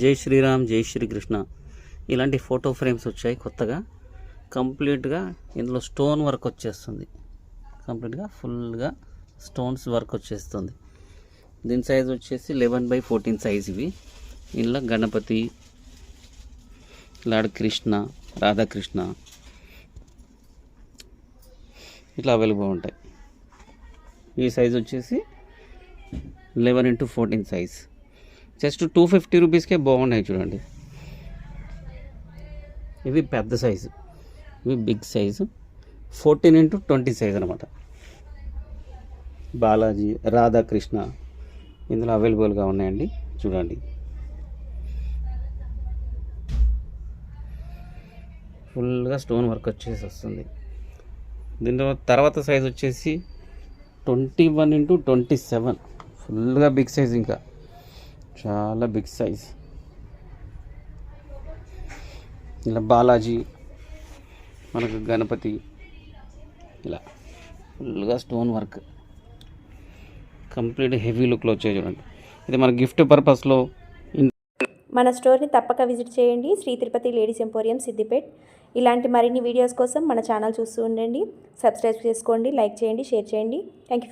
జై శ్రీరామ్, జై శ్రీకృష్ణ. ఇలాంటి ఫోటో ఫ్రేమ్స్ వచ్చాయి కొత్తగా. కంప్లీట్గా ఇందులో స్టోన్ వర్క్ వచ్చేస్తుంది. కంప్లీట్గా ఫుల్గా స్టోన్స్ వర్క్ వచ్చేస్తుంది. దీని సైజ్ వచ్చేసి 11x14 సైజ్. ఇవి ఇందులో గణపతి, లార్డ్ కృష్ణ, రాధాకృష్ణ ఇట్లా అవైలబుల్ ఉంటాయి. ఈ సైజ్ వచ్చేసి 11x14 సైజ్. జస్ట్ 250 రూపీస్కే బాగున్నాయి చూడండి. ఇవి పెద్ద సైజు, ఇవి బిగ్ సైజు 14x20 సైజ్ అనమాట. బాలాజీ, రాధాకృష్ణ ఇందులో అవైలబుల్గా ఉన్నాయండి. చూడండి, ఫుల్గా స్టోన్ వర్క్ వచ్చేసి వస్తుంది. దీంట్లో తర్వాత సైజ్ వచ్చేసి 21x27, ఫుల్గా బిగ్ సైజ్, ఇంకా చాలా బిగ్ సైజ్. ఇలా బాలాజీ, మనకు గణపతి, ఇలా ఫుల్గా స్టోన్ వర్క్ కంప్లీట్ హెవీ లుక్లో వచ్చాయి చూడండి. ఇది మన గిఫ్ట్ పర్పస్లో. మన స్టోర్ని తప్పక విజిట్ చేయండి. Shri Tirupati ladies emporium, Siddipet. ఇలాంటి మరిన్ని వీడియోస్ కోసం మన ఛానల్ చూస్తూ ఉండండి. సబ్స్క్రైబ్ చేసుకోండి, లైక్ చేయండి, షేర్ చేయండి. Thank you.